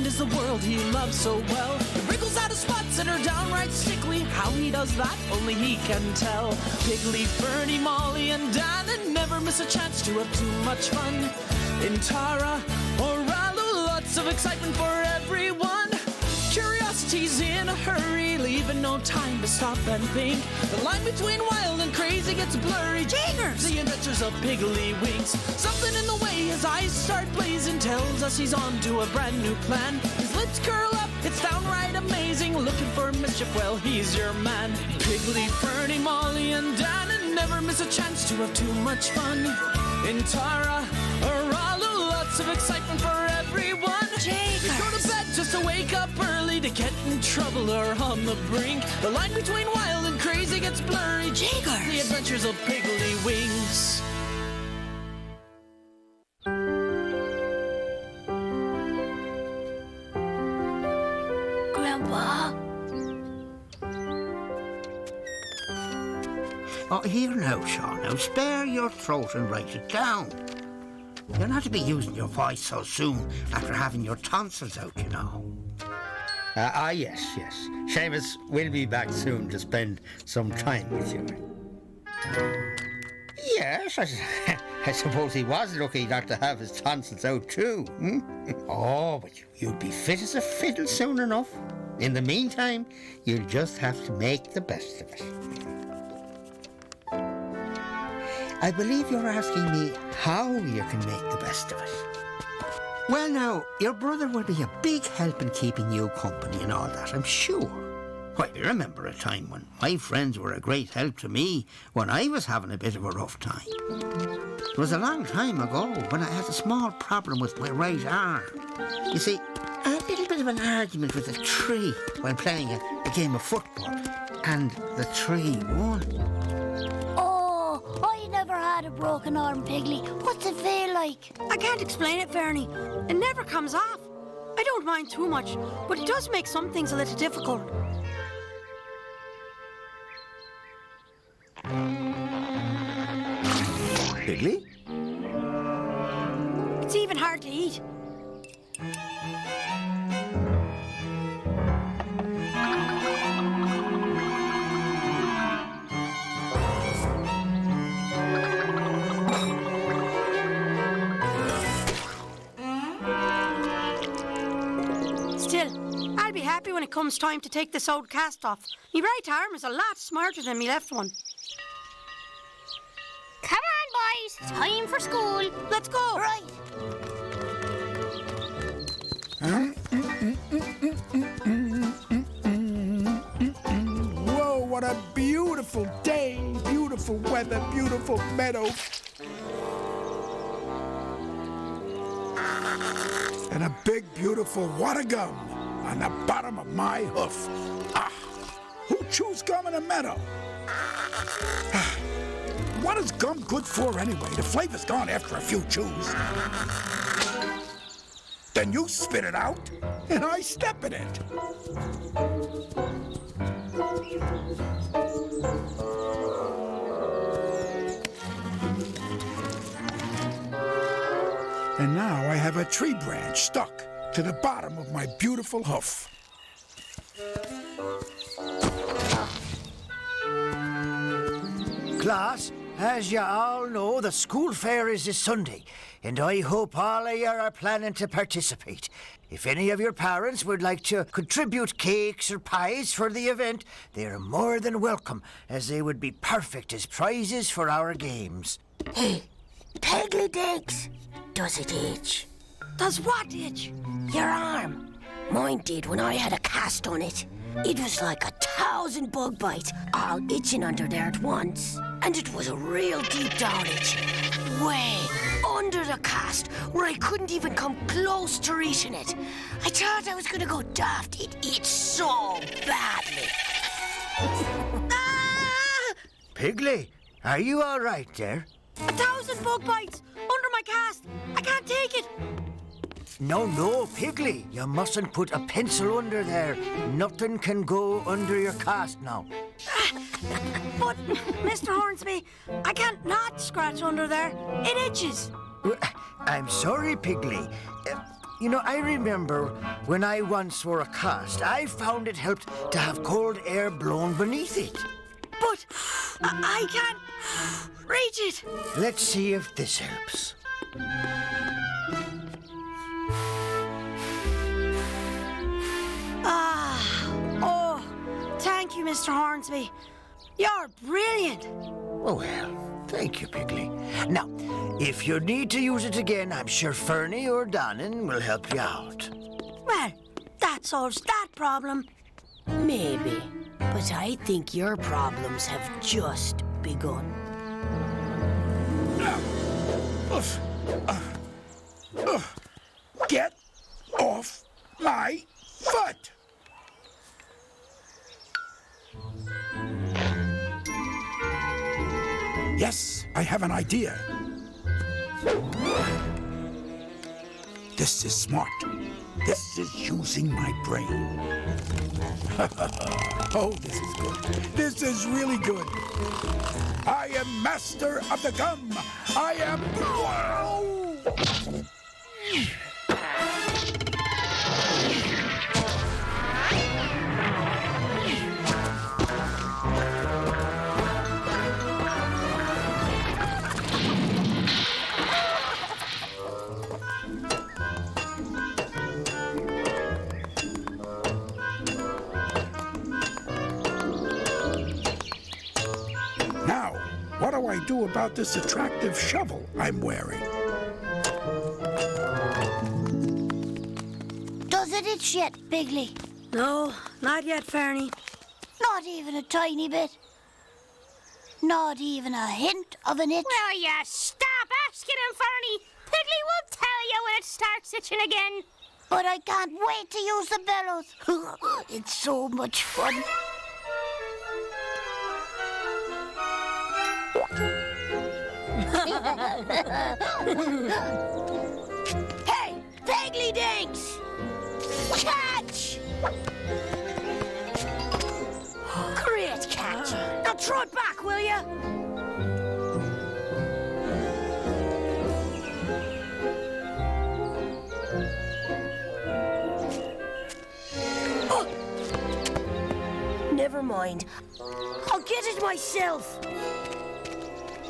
is the world he loves so well. He wrinkles out his spots and are downright sickly. How he does that, only he can tell. Piggley, Fernie, Molly, and Dan, and never miss a chance to have too much fun. In Tara or Ralu, lots of excitement for everyone. Curiosity's in a hurry, leaving no time to stop and think. The line between wild and crazy gets blurry. Jagers! The adventures of Piggley Winks. Something in the way his eyes start blazing tells us he's on to a brand new plan. His lips curl up, it's downright amazing. Looking for mischief, well, he's your man. Piggley, Fernie, Molly, and Dan, and never miss a chance to have too much fun. In Tara or Ralu, lots of excitement for everyone. They go to bed just to wake up early, to get in trouble or on the brink. The line between wild and crazy gets blurry. Jagers! The adventures of Piggley Winks. Grandpa? Oh, here now, Sean. Now spare your throat and write it down. You're not to be using your voice so soon after having your tonsils out, you know. Yes. Seamus will be back soon to spend some time with you. Yes, I suppose he was lucky not to have his tonsils out too. Oh, but you'll be fit as a fiddle soon enough. In the meantime, you'll just have to make the best of it. I believe you're asking me how you can make the best of it. Well, now, your brother will be a big help in keeping you company and all that, I'm sure. Why, I remember a time when my friends were a great help to me when I was having a bit of a rough time. It was a long time ago when I had a small problem with my right arm. You see, I had a little bit of an argument with a tree when playing a game of football, and the tree won. Never had a broken arm, Piggley. What's it feel like? I can't explain it, Fernie. It never comes off. I don't mind too much, but it does make some things a little difficult. Piggley? It's even hard to eat. Still, I'll be happy when it comes time to take this old cast off. My right arm is a lot smarter than my left one. Come on, boys. Time for school. Let's go. Right. Whoa, what a beautiful day. Beautiful weather, beautiful meadow. And a big, beautiful water gum on the bottom of my hoof. Ah, who chews gum in a meadow? What is gum good for anyway? The flavor's gone after a few chews. Then you spit it out, and I step in it. And now I have a tree branch stuck to the bottom of my beautiful hoof. Class, as you all know, the school fair is this Sunday, and I hope all of you are planning to participate. If any of your parents would like to contribute cakes or pies for the event, they are more than welcome, as they would be perfect as prizes for our games. Hey, Piggley Diggs. Does it itch? Does what itch? Your arm. Mine did when I had a cast on it. It was like 1,000 bug bites all itching under there at once. And it was a real deep down itch. Way under the cast, where I couldn't even come close to reaching it. I thought I was going to go daft. It itched so badly. Ah! Piggley, are you all right there? 1,000 bug bites under my cast. I can't take it. No, Piggley. You mustn't put a pencil under there. Nothing can go under your cast now. But, Mr. Hornsby, I can't not scratch under there. It itches. I'm sorry, Piggley. You know, I remember when I once wore a cast, I found it helped to have cold air blown beneath it. But I can't reach it. Let's see if this helps. Oh, thank you, Mr. Hornsby. You're brilliant. Oh, well, thank you, Piggley. Now, if you need to use it again, I'm sure Fernie or Donnan will help you out. Well, that solves that problem. Maybe. But I think your problems have just begun. Get off my foot! Yes, I have an idea. This is smart. This is using my brain. Oh, this is good. This is really good. I am master of the gum. I am... Wow! Now, what do I do about this attractive shovel I'm wearing? Does it itch yet, Piggley? No, not yet, Fernie. Not even a tiny bit. Not even a hint of an itch. Will you stop asking him, Fernie? Piggley will tell you when it starts itching again. But I can't wait to use the bellows. It's so much fun. Hey, Piggley Dinks! Catch! Great catch. Now throw it back, will you? Never mind. I'll get it myself.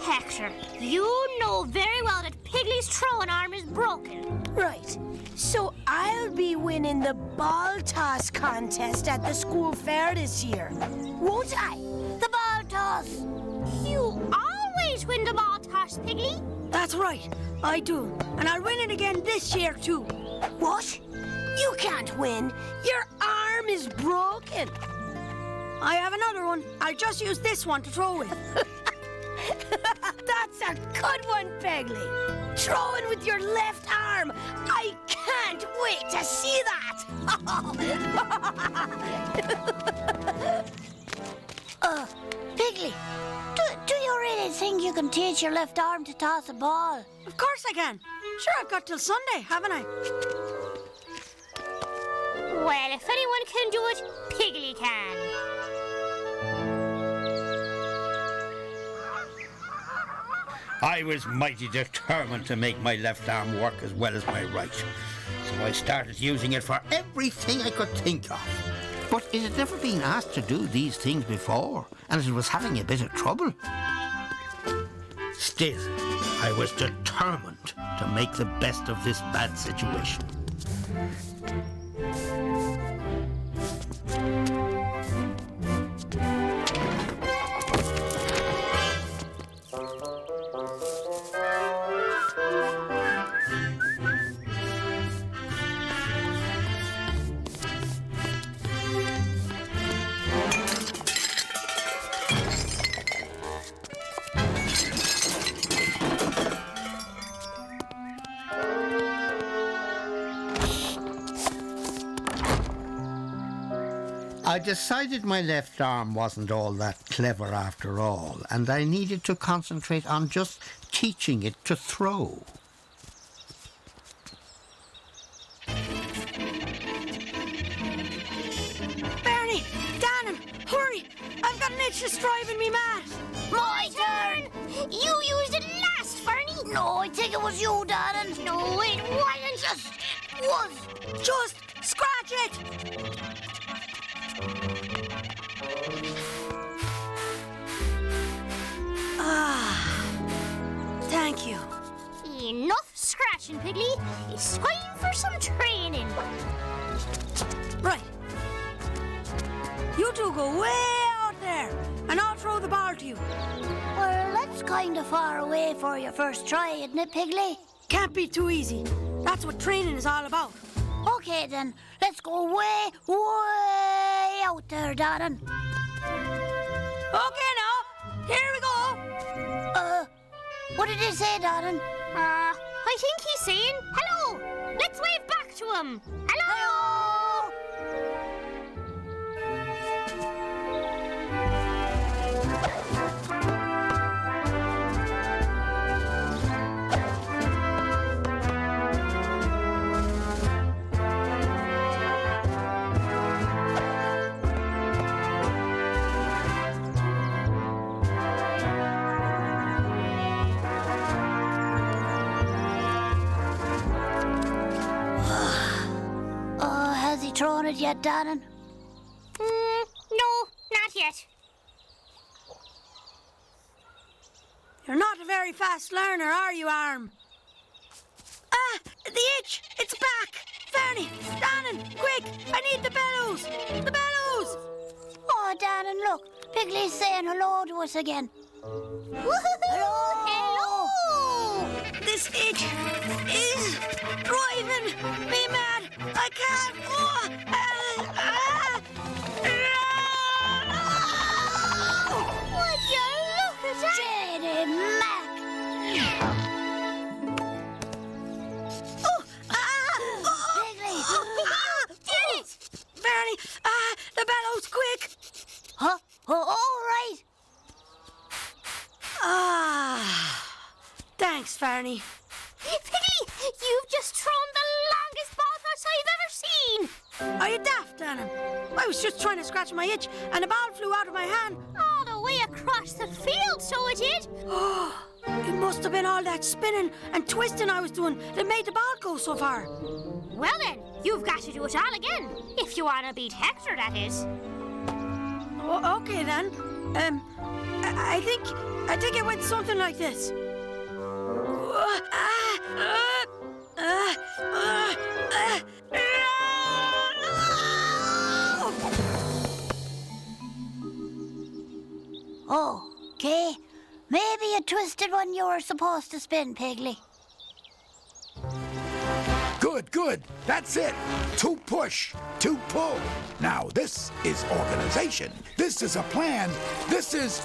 Hector, you know very well that Piggley's throwing arm is broken. Right. So I'll be winning the ball toss contest at the school fair this year. Won't I? The ball toss. You always win the ball toss, Piggley. That's right, I do. And I'll win it again this year, too. What? You can't win. Your arm is broken. I have another one. I'll just use this one to throw with. That's a good one, Piggley. Throwing with your left arm. I can't wait to see that. Piggley, do you really think you can teach your left arm to toss a ball? Of course I can. Sure, I've got till Sunday, haven't I? Well, if anyone can do it, Piggley can. I was mighty determined to make my left arm work as well as my right. So I started using it for everything I could think of. But it had never been asked to do these things before, and it was having a bit of trouble. Still, I was determined to make the best of this bad situation. I decided my left arm wasn't all that clever after all, and I needed to concentrate on just teaching it to throw. Bernie, Dannon, hurry! I've got an itch that's driving me mad. My turn! You used it last, Fernie. No, I think it was you, Dannon. No, it wasn't. Yes, it was. It's time for some training. Right. You two go way out there, and I'll throw the ball to you. Well, that's kind of far away for your first try, isn't it, Piggley? Can't be too easy. That's what training is all about. Okay, then. Let's go way, way out there, Donnan. Okay, now. Here we go. What did he say, Donnan? I think he's saying hello. Let's wave back to him. Hello! Has he thrown it yet, Donnan? No, not yet. You're not a very fast learner, are you, Arm? Ah, the itch! It's back! Fernie, Donnan, quick! I need the bellows! The bellows! Oh, Donnan, look. Piggley's saying hello to us again. Hello! Hello! This itch is driving me mad. I can't. Would you look at that? Jenny Mac! Piggley! Did it! Fernie, the bellows, quick! Huh? Oh, all right. Thanks, Fernie. Piggley, you've just thrown the longest ball toss I've ever seen. Are you daft, Donnan? I was just trying to scratch my itch, and the ball flew out of my hand. All the way across the field, so it did. It must have been all that spinning and twisting I was doing that made the ball go so far. Well then, you've got to do it all again. If you want to beat Hector, that is. Oh, okay then. I think it went something like this. Oh, okay. Maybe you twisted when you were supposed to spin, Piggley. Good, good. That's it. 2 push, 2 pull. Now, this is organization. This is a plan. This is...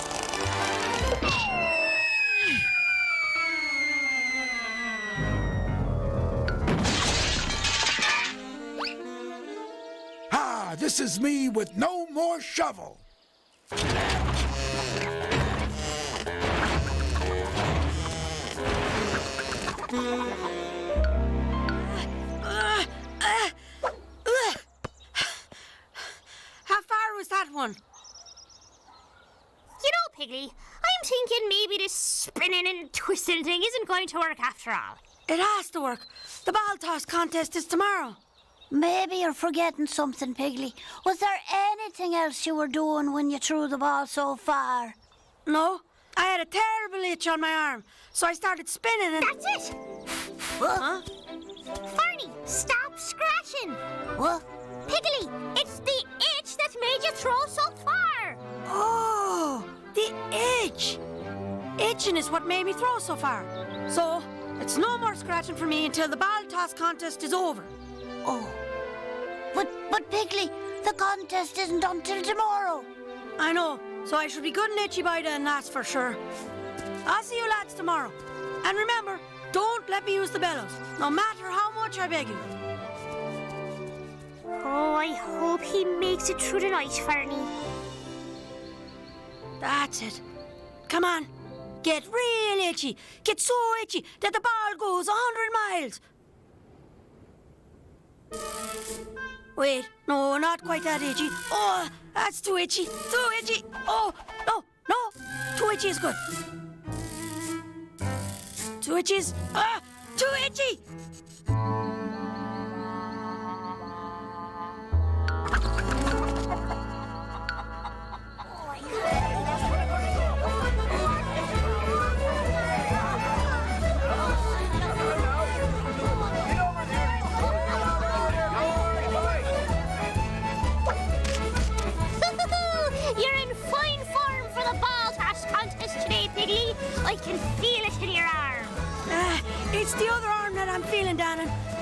This is me with no more shovel. How far was that one? You know, Piggley, I'm thinking maybe this spinning and twisting thing isn't going to work after all. It has to work. The ball toss contest is tomorrow. Maybe you're forgetting something, Piggley. Was there anything else you were doing when you threw the ball so far? No. I had a terrible itch on my arm, so I started spinning and... That's it! Huh? Fernie, stop scratching! What? Piggley, it's the itch that made you throw so far! Oh, the itch! Itching is what made me throw so far. So, it's no more scratching for me until the ball toss contest is over. Oh. But Piggley, the contest isn't until tomorrow. I know, so I should be good and itchy by then, that's for sure. I'll see you lads tomorrow. And remember, don't let me use the bellows, no matter how much I beg you. Oh, I hope he makes it through the night, Fernie. That's it. Come on. Get real itchy. Get so itchy that the ball goes 100 miles. Wait, no, not quite that itchy. Oh, that's too itchy. Too itchy. Oh, no, no. Too itchy is good. Too itchy is... too itchy.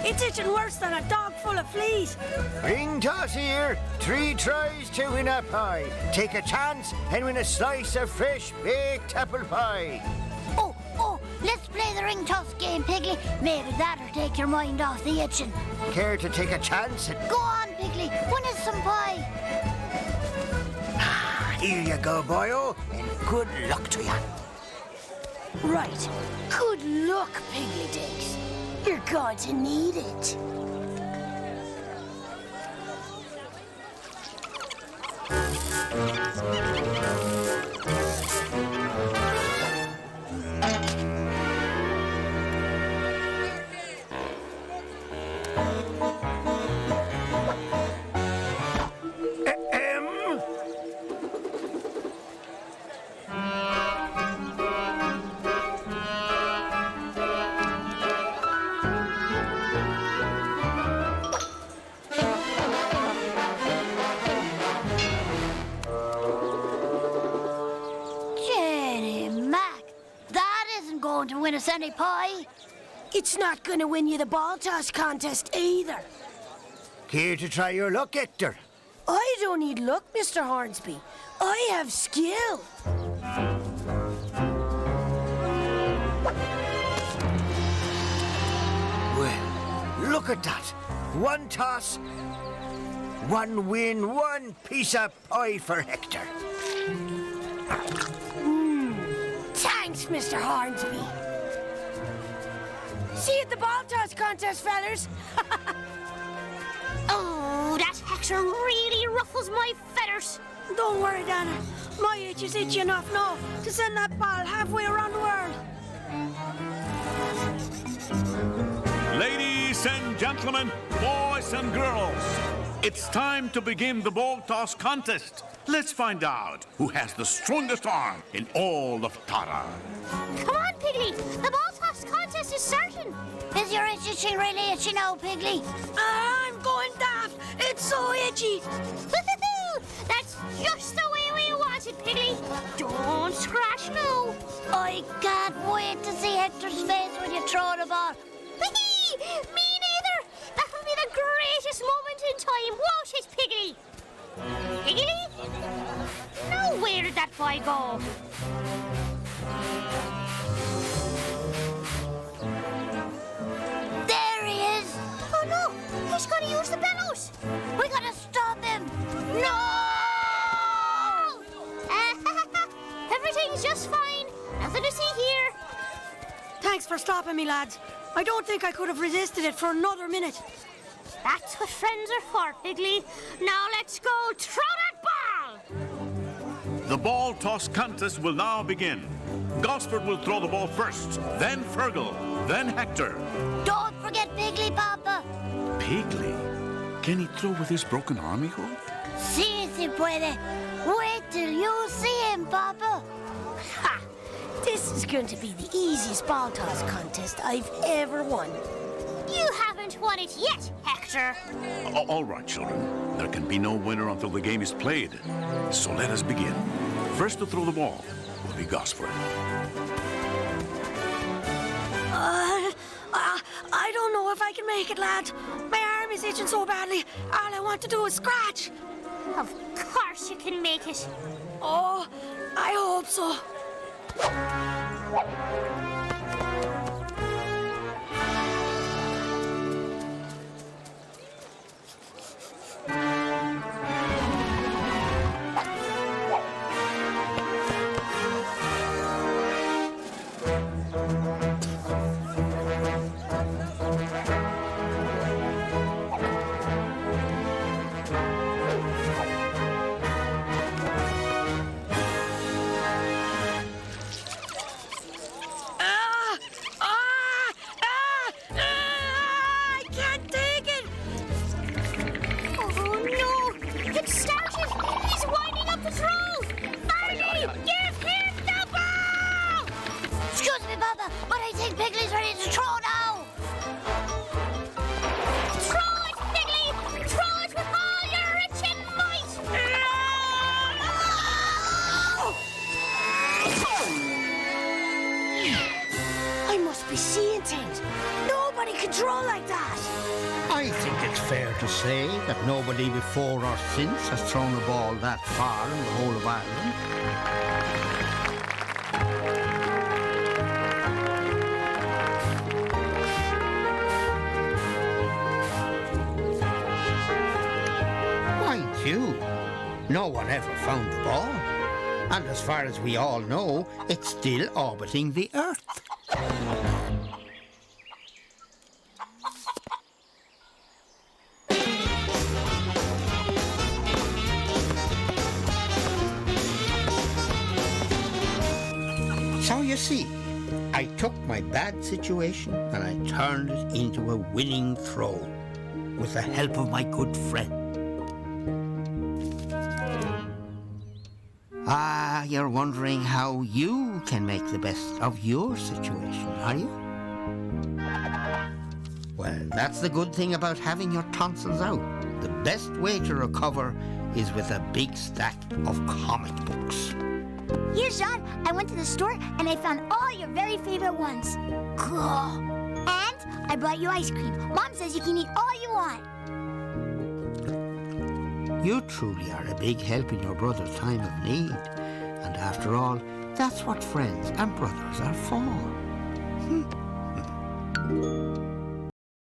It's itching worse than a dog full of fleas. Ring toss here. 3 tries to win a pie. Take a chance and win a slice of fresh baked apple pie. Oh, let's play the ring toss game, Piggley. Maybe that'll take your mind off the itching. Care to take a chance at... Go on, Piggley. Win us some pie. Here you go, boyo, and good luck to you. Right. Good luck, Piggley Dicks. You're going to need it. To win us any pie. It's not going to win you the ball toss contest either. Care to try your luck, Hector? I don't need luck, Mr. Hornsby. I have skill. Well, look at that. 1 toss, 1 win, 1 piece of pie for Hector. Thanks, Mr. Hornsby. See you at the ball toss contest, fellers. Oh, that Hector really ruffles my feathers. Don't worry, Dana. My itch is itchy enough now to send that ball halfway around the world. Ladies and gentlemen, boys and girls, it's time to begin the ball toss contest. Let's find out who has the strongest arm in all of Tara. Come on, Piggley. The ball toss contest is certain. Is your itch itching really itchy now, Piggley? I'm going daft. It's so itchy. That's just the way we want it, Piggley. Don't scratch now. I can't wait to see Hector's face when you throw the ball. Me neither. That will be the greatest moment in time. Won't it, Piggley? Piggley? Now, where did that boy go? There he is. Oh, no. He's going to use the bellows. We got to stop him. No! Everything's just fine. Nothing to see here. Thanks for stopping me, lads. I don't think I could have resisted it for another minute. That's what friends are for, Piggley. Now let's go throw that ball! The ball toss contest will now begin. Gosford will throw the ball first, then Fergal, then Hector. Don't forget Piggley, Papa. Piggley? Can he throw with his broken arm, hijo? Sí, si puede. Wait till you see him, Papa. Ha! This is going to be the easiest ball toss contest I've ever won. You haven't won it yet, Hector. All right, children. There can be no winner until the game is played. So let us begin. First to throw the ball will be Gosford. I don't know if I can make it, lad. My arm is itching so badly. All I want to do is scratch. Of course you can make it. Oh, I hope so. It's fair to say that nobody before or since has thrown a ball that far in the whole of Ireland. Mind you, no one ever found the ball. And as far as we all know, it's still orbiting the Earth. So you see, I took my bad situation and I turned it into a winning throw with the help of my good friend. Ah, you're wondering how you can make the best of your situation, are you? Well, that's the good thing about having your tonsils out. The best way to recover is with a big stack of comic books. Here, Sean, I went to the store and I found all your very favorite ones. Cool. And I brought you ice cream. Mom says you can eat all you want. You truly are a big help in your brother's time of need. And after all, that's what friends and brothers are for.